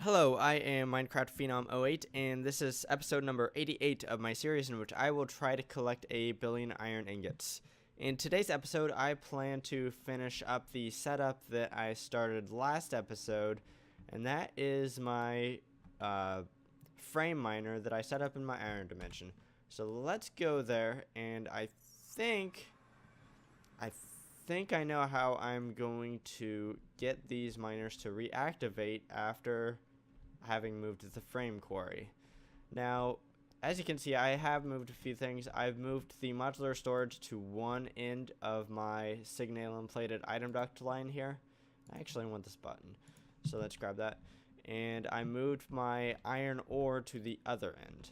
Hello, I am Minecraft Phenom 08, and this is episode number 88 of my series in which I will try to collect a billion iron ingots. In today's episode, I plan to finish up the setup that I started last episode, and that is my frame miner that I set up in my iron dimension. So let's go there, and I think I know how I'm going to get these miners to reactivate after having moved the frame quarry. Now, as you can see, I have moved a few things. I've moved the modular storage to one end of my signalum plated item duct line here. I actually want this button, so let's grab that. And I moved my iron ore to the other end.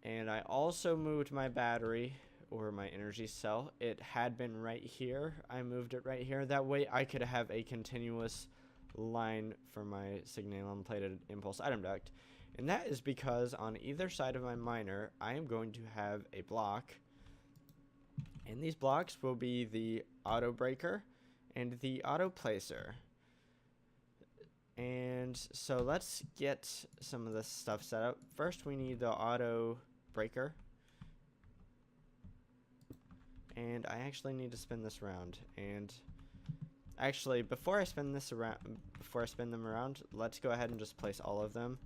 And I also moved my battery, or my energy cell. It had been right here. I moved it right here. That way I could have a continuous line for my signalum plated impulse item duct. And that is because on either side of my miner, I am going to have a block. And these blocks will be the auto breaker and the auto placer. And so let's get some of this stuff set up. First we need the auto breaker. And I actually need to spin this around. And actually, before I spin them around, let's go ahead and just place all of them.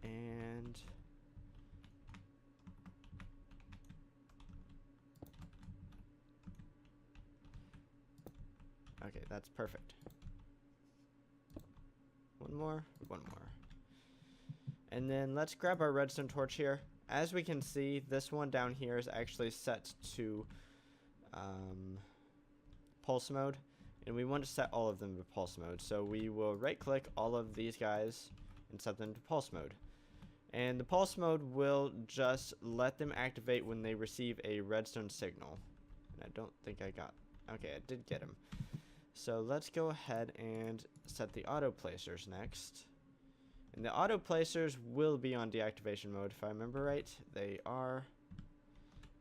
And okay, that's perfect. One more. And then let's grab our redstone torch here. As we can see, this one down here is actually set to pulse mode, and we want to set all of them to pulse mode. So we will right click all of these guys and set them to pulse mode. And the pulse mode will just let them activate when they receive a redstone signal. And I don't think I got, okay, I did get him. So let's go ahead and set the auto placers next. And the auto placers will be on deactivation mode, if I remember right. They are.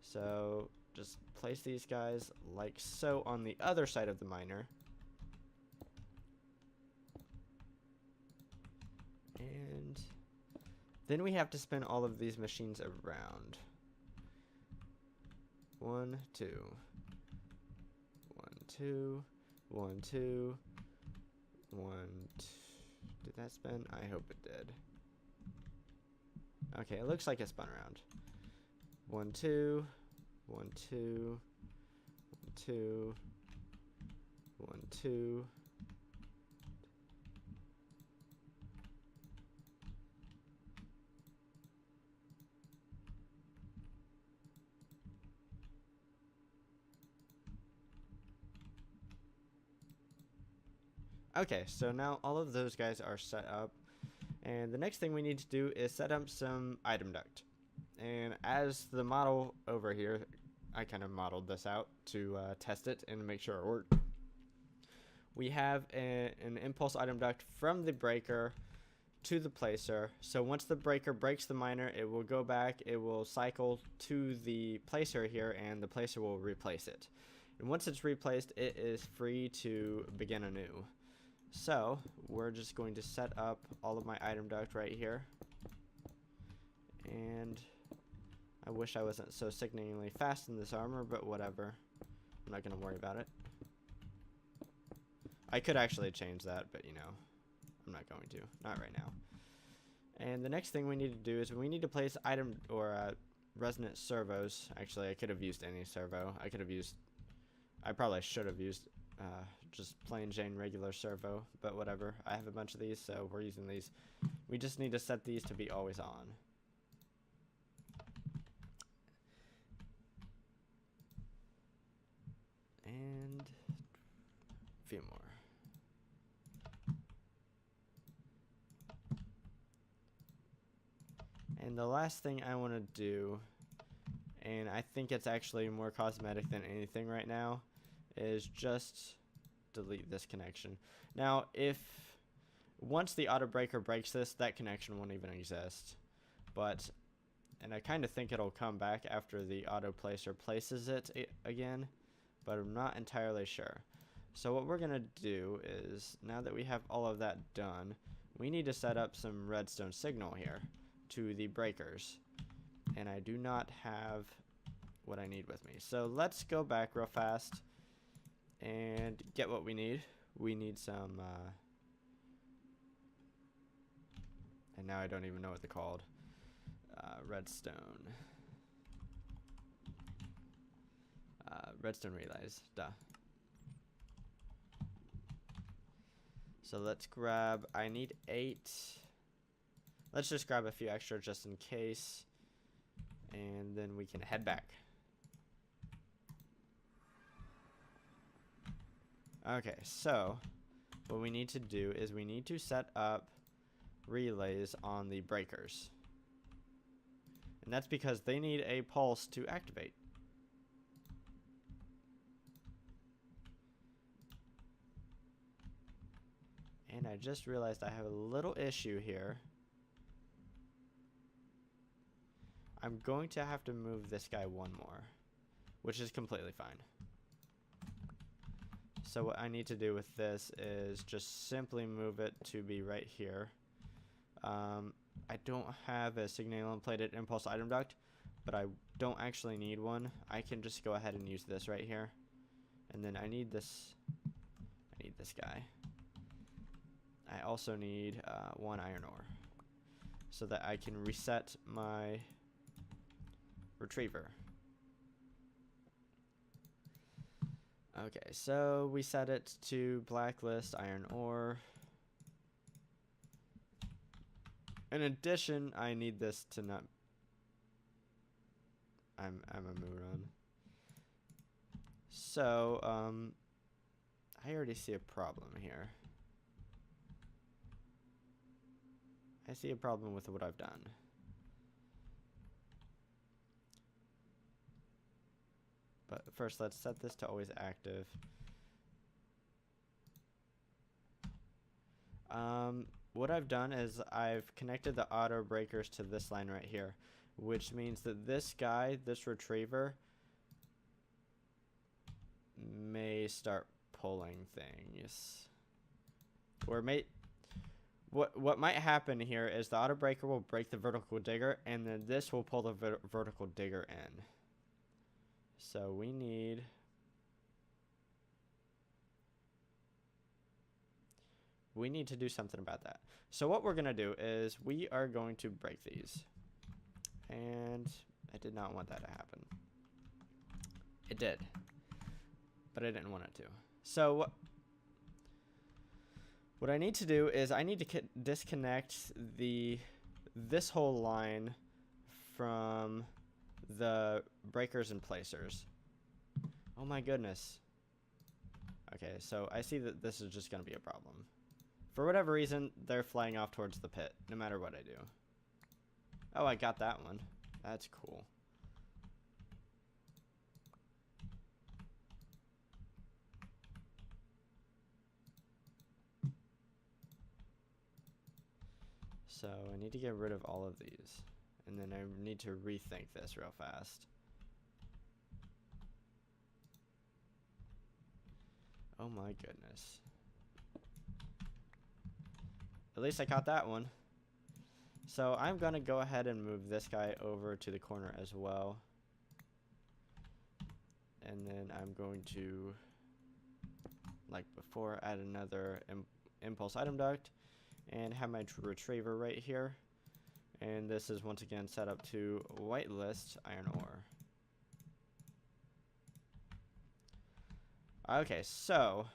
So just place these guys like so on the other side of the miner. And then we have to spin all of these machines around. 1, 2. 1, 2. 1, 2. 1, 2. Did that spin? I hope it did. Okay, it looks like it spun around. 1, 2. 1, 2. 1, 2. 1, 2. Okay, so now all of those guys are set up, and the next thing we need to do is set up some item duct. And as the model over here, I kind of modeled this out to test it and make sure it worked. We have an impulse item duct from the breaker to the placer. So once the breaker breaks the miner, it will go back, it will cycle to the placer here, and the placer will replace it. And once it's replaced, it is free to begin anew. So we're just going to set up all of my item duct right here. And I wish I wasn't so sickeningly fast in this armor, but whatever. I'm not going to worry about it. I could actually change that, but you know, I'm not going to. Not right now. And the next thing we need to do is we need to place item or resonant servos. Actually, I could have used any servo. I probably should have used just plain Jane regular servo, but whatever. I have a bunch of these, so we're using these. We just need to set these to be always on. And a few more. And the last thing I want to do, and I think it's actually more cosmetic than anything right now, is just delete this connection. Now, once the auto breaker breaks this, that connection won't even exist. And I kind of think it'll come back after the auto placer places it again, but I'm not entirely sure. So what we're going to do is, now that we have all of that done, we need to set up some redstone signal here to the breakers. And I do not have what I need with me. So let's go back real fast and get what we need. We need some, and now I don't even know what they're called. Redstone. Redstone relays, duh. So let's grab, I need 8. Let's just grab a few extra just in case. And then we can head back. Okay, so what we need to do is we need to set up relays on the breakers. And that's because they need a pulse to activate. And I just realized I have a little issue here. I'm going to have to move this guy one more, which is completely fine. So what I need to do with this is just simply move it to be right here. I don't have a signal plated impulse item duct, but I don't actually need one. I can just go ahead and use this right here. And then I need this guy. I also need 1 iron ore so that I can reset my retriever. Okay, so we set it to blacklist iron ore. In addition, I need this to not. I'm a moron. So I already see a problem here. I see a problem with what I've done. But first, let's set this to always active. What I've done is I've connected the auto breakers to this line right here, which means that this guy, this retriever, may start pulling things. Or what might happen here is the auto breaker will break the vertical digger, and then this will pull the vertical digger in. So we need to do something about that. So what we're going to do is we are going to break these. And I did not want that to happen. It did. But I didn't want it to. So what I need to do is I need to disconnect this whole line from the breakers and placers. Oh my goodness. Okay, so I see that this is just going to be a problem. For whatever reason, they're flying off towards the pit, no matter what I do. Oh, I got that one. That's cool. So I need to get rid of all of these. And then I need to rethink this real fast. Oh my goodness. At least I caught that one. So I'm going to go ahead and move this guy over to the corner as well. And then I'm going to, like before, add another impulse item duct and have my retriever right here. And this is once again set up to whitelist iron ore. Okay, so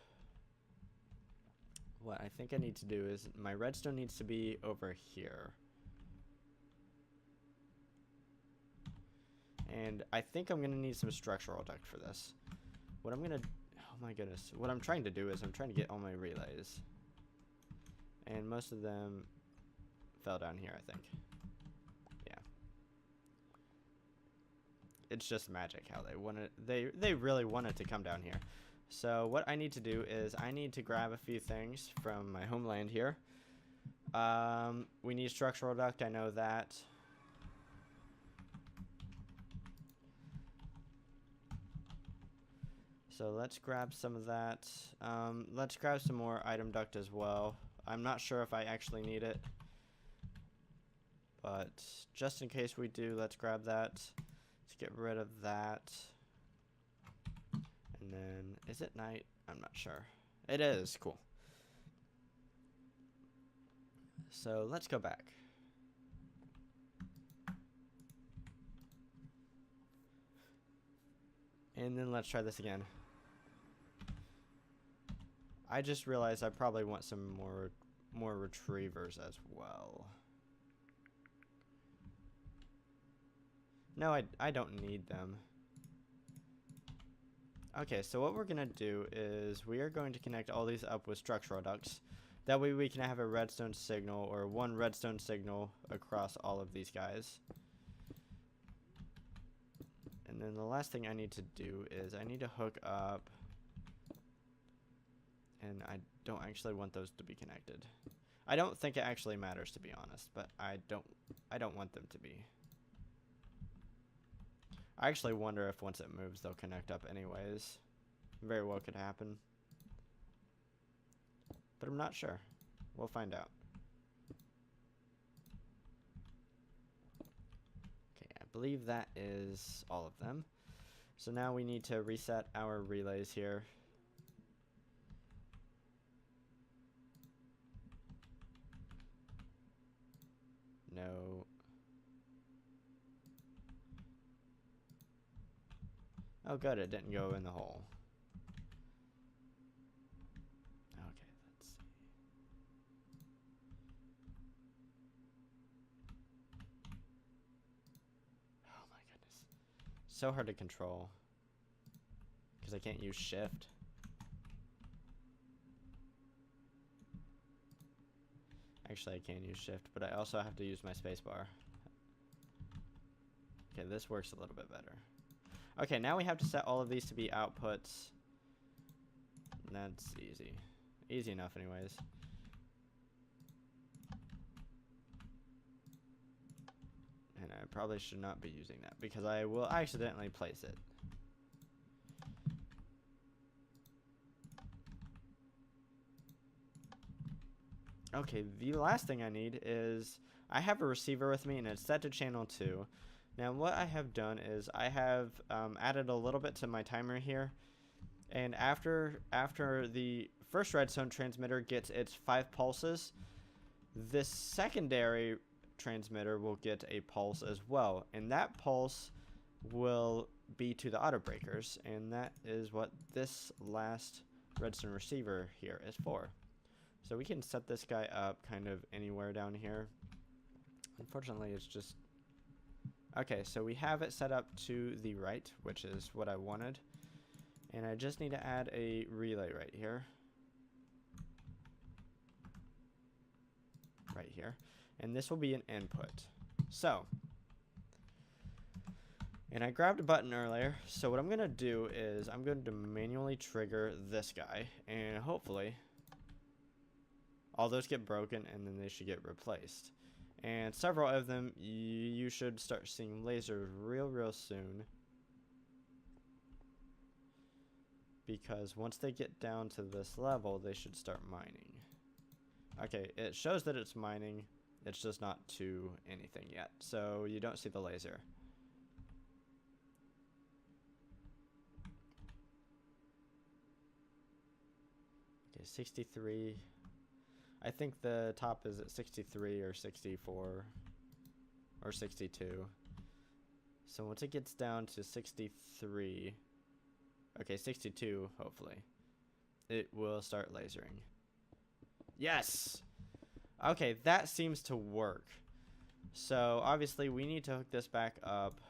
what I think I need to do is my redstone needs to be over here. And I think I'm going to need some structural duct for this. What I'm going to, oh my goodness, what I'm trying to do is I'm trying to get all my relays. And most of them fell down here, I think. Yeah. It's just magic how they wanted, they really wanted to come down here. So what I need to do is I need to grab a few things from my homeland here. We need structural duct, I know that. So let's grab some of that. Let's grab some more item duct as well. I'm not sure if I actually need it, but just in case we do, let's grab that. Let's get rid of that. And then, is it night? I'm not sure. It is. Cool. So let's go back. And then let's try this again. I just realized I probably want some more retrievers as well. No, I don't need them. Okay, so what we're gonna do is we are going to connect all these up with structural ducts. That way we can have a redstone signal, or one redstone signal across all of these guys. And then the last thing I need to do is I need to hook up, and I don't actually want those to be connected. I don't think it actually matters, to be honest, but I don't want them to be. I actually wonder if once it moves they'll connect up anyways. Very well could happen. But I'm not sure. We'll find out. Okay, I believe that is all of them. So now we need to reset our relays here. No. Oh good, it didn't go in the hole. Okay, let's see. Oh my goodness. So hard to control. Because I can't use shift. Actually, I can use shift, but I also have to use my spacebar. Okay, this works a little bit better. Okay, now we have to set all of these to be outputs. That's easy. Easy enough anyways. And I probably should not be using that because I will accidentally place it. Okay, the last thing I need is I have a receiver with me and it's set to channel 2. Now what I have done is I have added a little bit to my timer here, and after the first redstone transmitter gets its 5 pulses, this secondary transmitter will get a pulse as well, and that pulse will be to the auto breakers, and that is what this last redstone receiver here is for. So we can set this guy up kind of anywhere down here. Unfortunately, it's just... Okay, so we have it set up to the right, which is what I wanted. And I just need to add a relay right here. Right here. And this will be an input. So, and I grabbed a button earlier. So what I'm going to do is I'm going to manually trigger this guy. And hopefully, all those get broken and then they should get replaced. And several of them, you should start seeing lasers real soon. Because once they get down to this level, they should start mining. Okay, it shows that it's mining. It's just not to anything yet. So you don't see the laser. Okay, 63. I think the top is at 63 or 64 or 62. So once it gets down to 63, okay, 62 hopefully, it will start lasering. Yes! Okay, that seems to work. So obviously we need to hook this back up.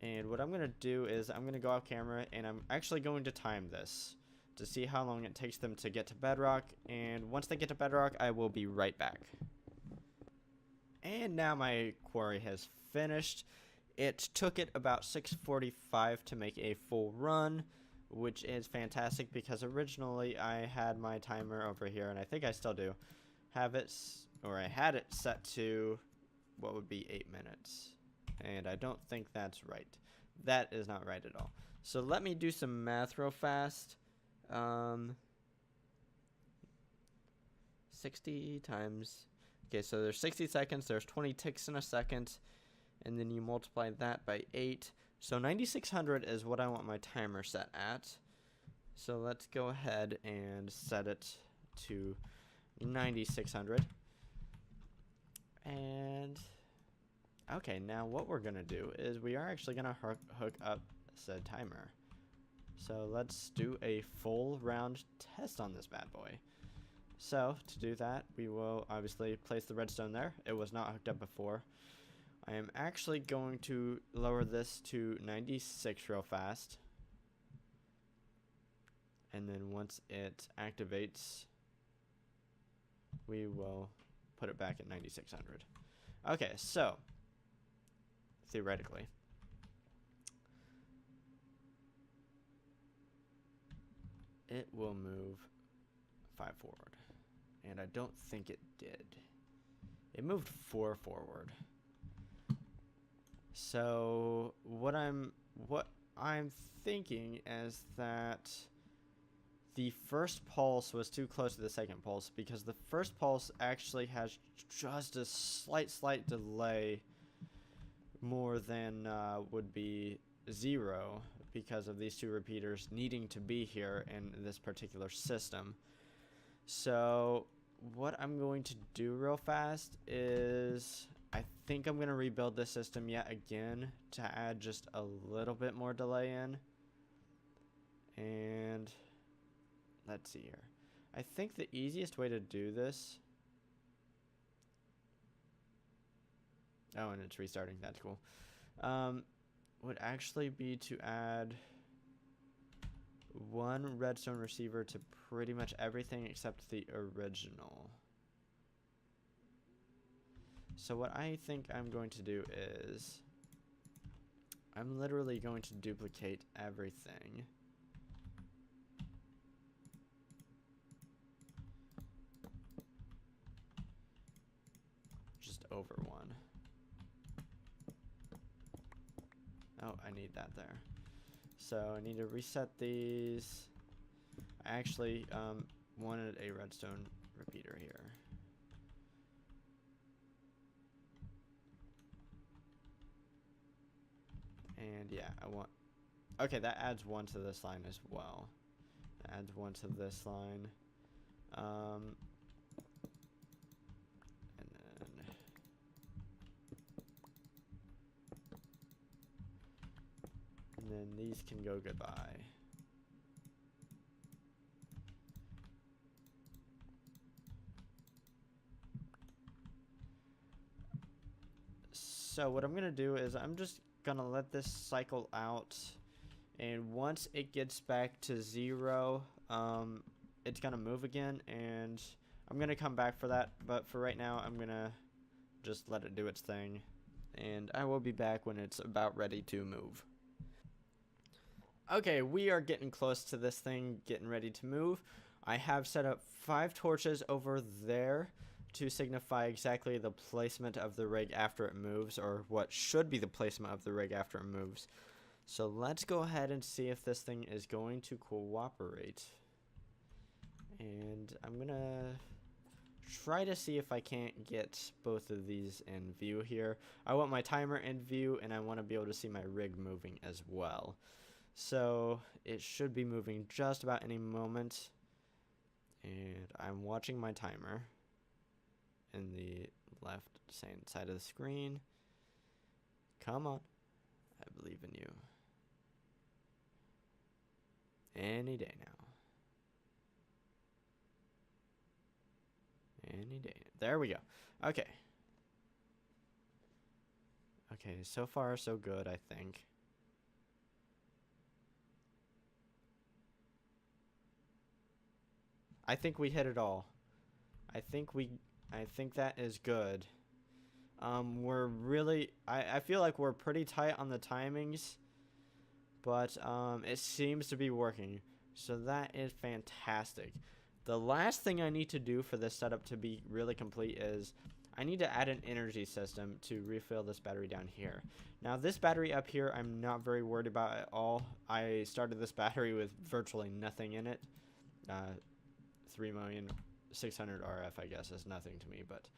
And what I'm going to do is I'm going to go off camera and I'm actually going to time this to see how long it takes them to get to bedrock, and once they get to bedrock I will be right back. And now my quarry has finished. It took it about 6:45 to make a full run, which is fantastic because originally I had my timer over here, and I think I still do have it, or I had it set to what would be 8 minutes, and I don't think that's right. That is not right at all. So let me do some math real fast. 60 times. Okay, so there's 60 seconds. There's 20 ticks in a second. And then you multiply that by 8. So 9600 is what I want my timer set at. So let's go ahead and set it to 9600. And okay, now what we're gonna do is we are actually gonna hook up said timer. So let's do a full round test on this bad boy. So to do that, we will obviously place the redstone there. It was not hooked up before. I am actually going to lower this to 96 real fast. And then once it activates, we will put it back at 9600. Okay, so theoretically, it will move 5 forward. And I don't think it did. It moved 4 forward. So what I'm thinking is that the first pulse was too close to the second pulse, because the first pulse actually has just a slight delay more than would be 0, because of these 2 repeaters needing to be here in this particular system. So what I'm going to do real fast is I think I'm going to rebuild this system yet again to add just a little bit more delay in. And let's see here. I think the easiest way to do this... Oh, and it's restarting. That's cool. Would actually be to add 1 redstone receiver to pretty much everything except the original. So what I think I'm going to do is I'm literally going to duplicate everything. Just over 1. Oh, I need that there. So I need to reset these. I actually wanted a redstone repeater here. And yeah, I want... Okay, that adds 1 to this line as well. That adds 1 to this line. And then these can go goodbye. So what I'm gonna do is I'm just gonna let this cycle out, and once it gets back to 0, it's gonna move again, and I'm gonna come back for that. But for right now, I'm gonna just let it do its thing, and I will be back when it's about ready to move. Okay, we are getting close to this thing getting ready to move. I have set up 5 torches over there to signify exactly the placement of the rig after it moves, or what should be the placement of the rig after it moves. So let's go ahead and see if this thing is going to cooperate. And I'm gonna try to see if I can't get both of these in view here. I want my timer in view, and I want to be able to see my rig moving as well. So it should be moving just about any moment. And I'm watching my timer in the left side of the screen. Come on. I believe in you. Any day now. Any day. There we go. Okay. Okay, so far so good, I think. I think we hit it all. I think that is good. We're really, I feel like we're pretty tight on the timings, but it seems to be working. So that is fantastic. The last thing I need to do for this setup to be really complete is I need to add an energy system to refill this battery down here. Now this battery up here I'm not very worried about at all. I started this battery with virtually nothing in it. 3,600,000 RF I guess is nothing to me, but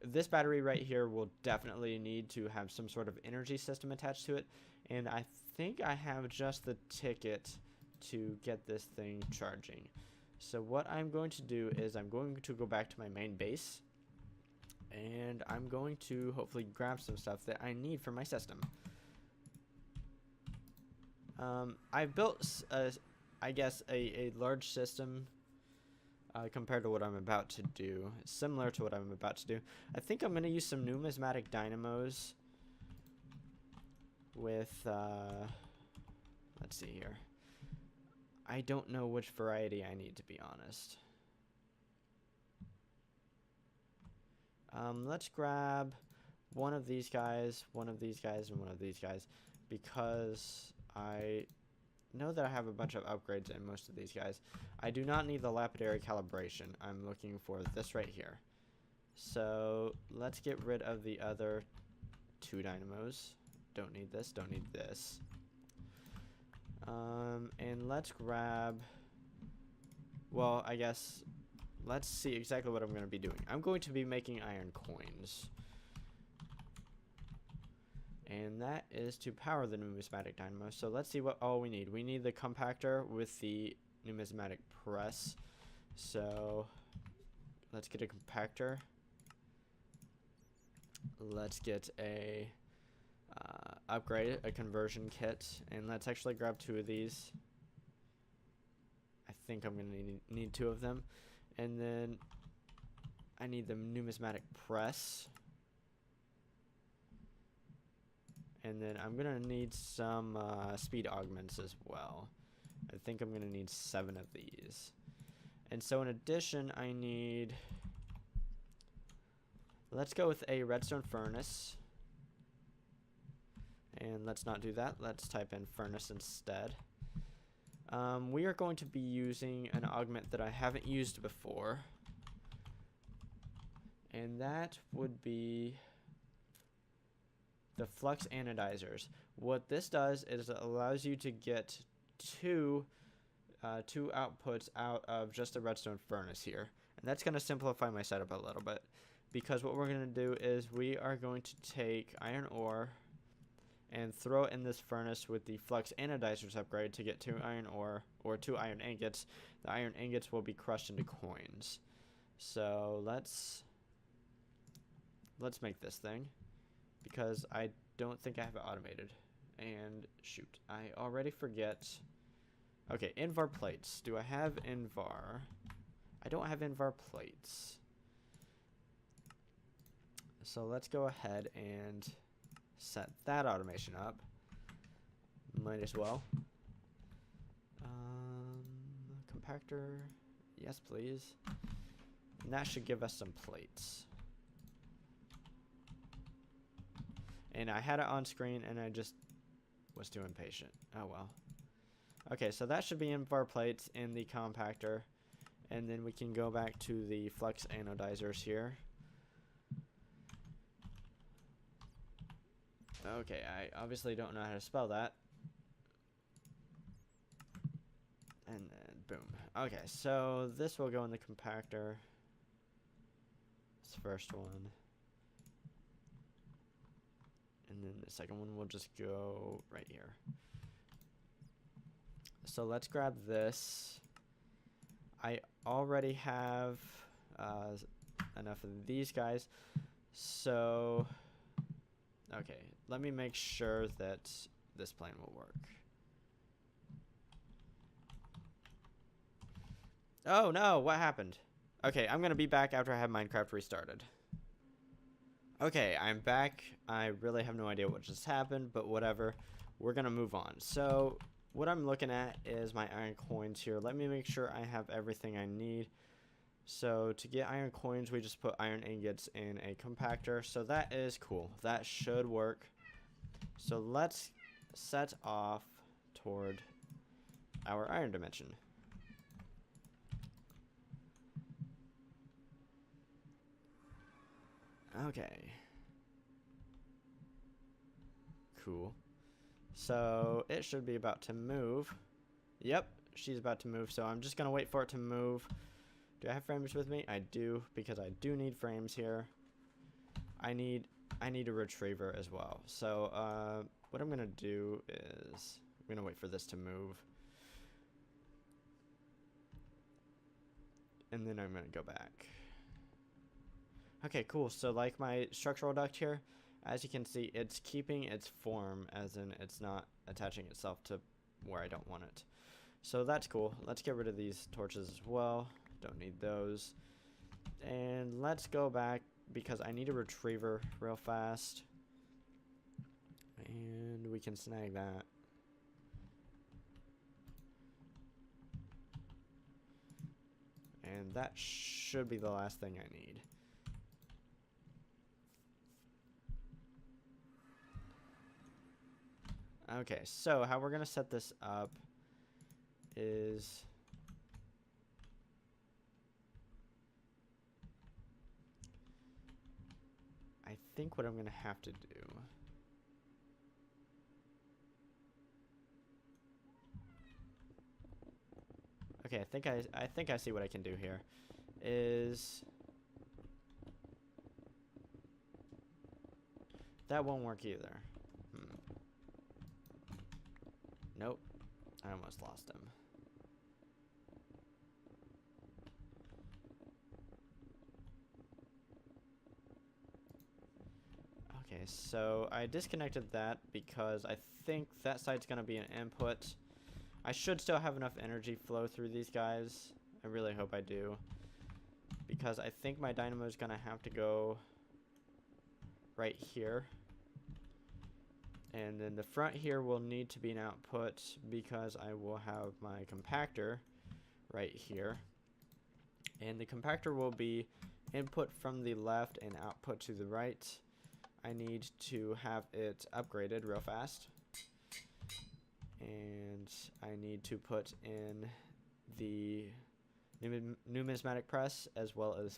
this battery right here will definitely need to have some sort of energy system attached to it, and I think I have just the ticket to get this thing charging. So what I'm going to do is I'm going to go back to my main base, and I'm going to hopefully grab some stuff that I need for my system. I've built, I guess, a large system compared to what I'm about to do, similar to what I'm about to do. I think I'm going to use some numismatic dynamos with, let's see here. I don't know which variety I need, to be honest. Let's grab one of these guys, one of these guys, and one of these guys, because I know that I have a bunch of upgrades in most of these guys. I do not need the lapidary calibration. I'm looking for this right here. So let's get rid of the other 2 dynamos. Don't need this, don't need this. And let's grab, well, I guess, let's see exactly what I'm going to be doing. I'm going to be making iron coins. And that is to power the numismatic dynamo. So let's see what all we need. We need the compactor with the numismatic press. So let's get a compactor. Let's get a upgrade, a conversion kit, and let's actually grab 2 of these. I think I'm gonna need 2 of them, and then I need the numismatic press, and then I'm gonna need some speed augments as well. I think I'm gonna need 7 of these, and so in addition I need, let's go with a redstone furnace. And let's not do that. Let's type in furnace instead. We are going to be using an augment that I haven't used before. And that would be the flux anodizers. What this does is it allows you to get two outputs out of just a redstone furnace here. And that's going to simplify my setup a little bit, because what we're going to do is we are going to take iron ore and throw it in this furnace with the flux anodizers upgrade to get 2 iron ore, or 2 iron ingots. The iron ingots will be crushed into coins. So let's make this thing, because I don't think I have it automated. And shoot, I already forget. Okay, Invar plates. Do I have Invar? I don't have Invar plates. So let's go ahead and set that automation up. Might as well. Compactor, yes please. And that should give us some plates. And I had it on screen and I just was too impatient. Oh well. Okay, so that should be in our plates in the compactor. And then we can go back to the flux anodizers here. Okay, I obviously don't know how to spell that. And then boom. Okay, so this will go in the compactor. This first one. And then the second one will just go right here. So let's grab this. I already have enough of these guys. So, okay, let me make sure that this plan will work. Oh no, what happened? Okay, I'm gonna be back after I have Minecraft restarted. Okay, I'm back. I really have no idea what just happened, but whatever. We're gonna move on. So, what I'm looking at is my iron coins here. Let me make sure I have everything I need. So, to get iron coins, we just put iron ingots in a compactor. So, that is cool. That should work. So, let's set off toward our iron dimension. Okay. Cool. So it should be about to move. Yep, she's about to move, so I'm just gonna wait for it to move. Do I have frames with me? I do, because I do need frames here. I need a retriever as well. So what I'm gonna do is I'm gonna wait for this to move. And then I'm gonna go back. Okay, cool. So like my structural duct here, as you can see, it's keeping its form, as in it's not attaching itself to where I don't want it. So that's cool. Let's get rid of these torches as well. Don't need those. And let's go back because I need a retriever real fast. And we can snag that. And that should be the last thing I need. Okay, so how we're gonna set this up is I think what I'm gonna have to do okay, I think I see what I can do here is that won't work either. Nope. I almost lost him. Okay, so I disconnected that because I think that side's going to be an input. I should still have enough energy flow through these guys. I really hope I do. Because I think my dynamo is going to have to go right here. And then the front here will need to be an output because I will have my compactor right here. And the compactor will be input from the left and output to the right. I need to have it upgraded real fast. And I need to put in the numismatic press as well as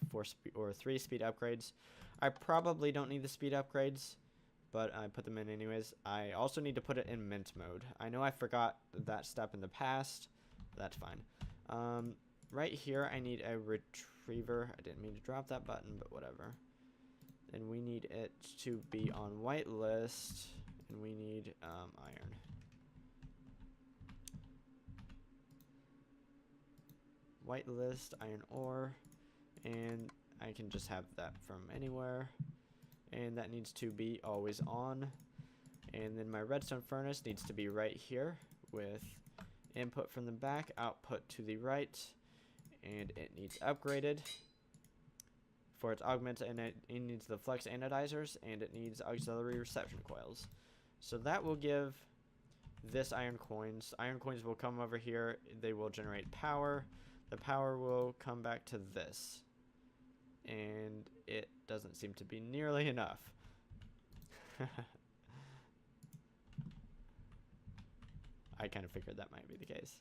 3 speed upgrades. I probably don't need the speed upgrades, but I put them in anyways. I also need to put it in mint mode. I know I forgot that step in the past. That's fine. Right here, I need a retriever. I didn't mean to drop that button, but whatever. And we need it to be on whitelist, and we need iron. Whitelist, iron ore, and I can just have that from anywhere. And that needs to be always on. And then my redstone furnace needs to be right here with input from the back, output to the right, and it needs upgraded for its augments, and it needs the flux anodizers, and it needs auxiliary reception coils. So that will give this iron coins. Iron coins will come over here. They will generate power. The power will come back to this. And it doesn't seem to be nearly enough. I kind of figured that might be the case.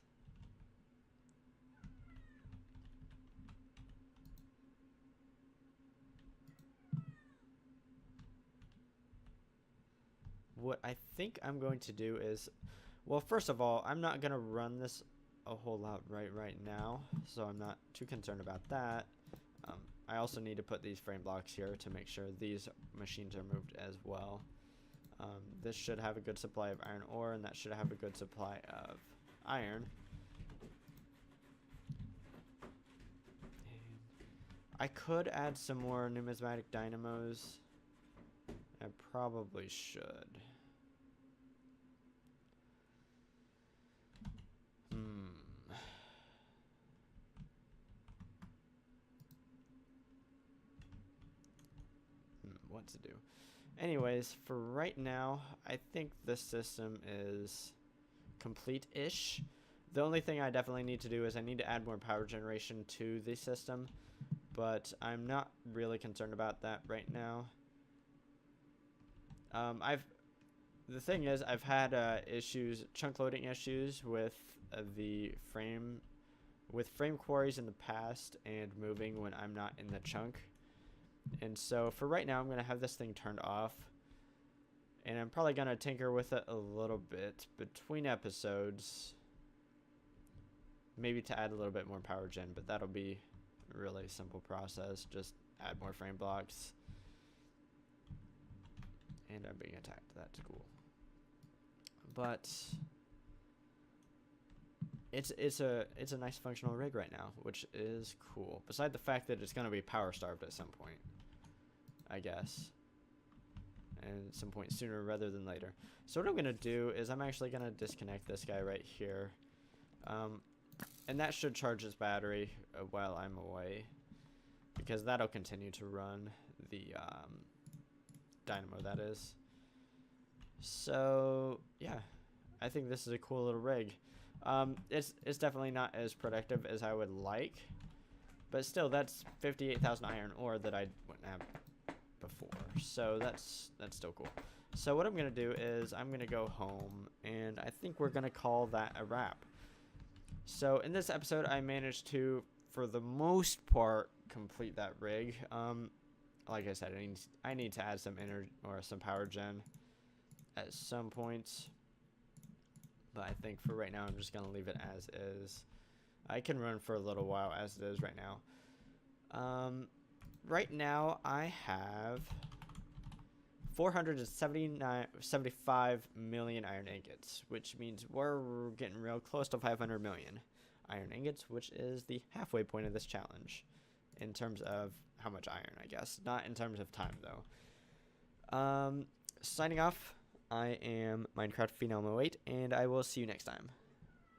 What I think I'm going to do is, well, first of all, I'm not going to run this a whole lot right now, so I'm not too concerned about that. I also need to put these frame blocks here to make sure these machines are moved as well. This should have a good supply of iron ore, and that should have a good supply of iron. And I could add some more numismatic dynamos. I probably should. What to do. Anyways, for right now, I think this system is complete-ish. The only thing I definitely need to do is I need to add more power generation to the system, but I'm not really concerned about that right now. The thing is, I've had chunk loading issues with frame quarries in the past and moving when I'm not in the chunk. And so for right now, I'm going to have this thing turned off. And I'm probably going to tinker with it a little bit between episodes. Maybe to add a little bit more power gen, but that'll be a really simple process. Just add more frame blocks. And I'm being attacked. That's cool. But it's a nice functional rig right now, which is cool. Beside the fact that it's going to be power starved at some point, I guess. And at some point sooner rather than later. So what I'm going to do is I'm actually going to disconnect this guy right here. And that should charge his battery while I'm away. Because that'll continue to run the dynamo, that is. So, yeah. I think this is a cool little rig. It's definitely not as productive as I would like. But still, that's 58,000 iron ore that I wouldn't have before. So that's still cool. So what I'm going to do is I'm going to go home. And I think we're going to call that a wrap. So in this episode, I managed to, for the most part, complete that rig. Like I said, I need to add some energy or some power gen at some point. But I think for right now, I'm just going to leave it as is. I can run for a little while as it is right now. Right now, I have 475 million iron ingots, which means we're getting real close to 500 million iron ingots, which is the halfway point of this challenge in terms of how much iron, I guess. Not in terms of time, though. Signing off, I am Minecraft Phenom 08, and I will see you next time.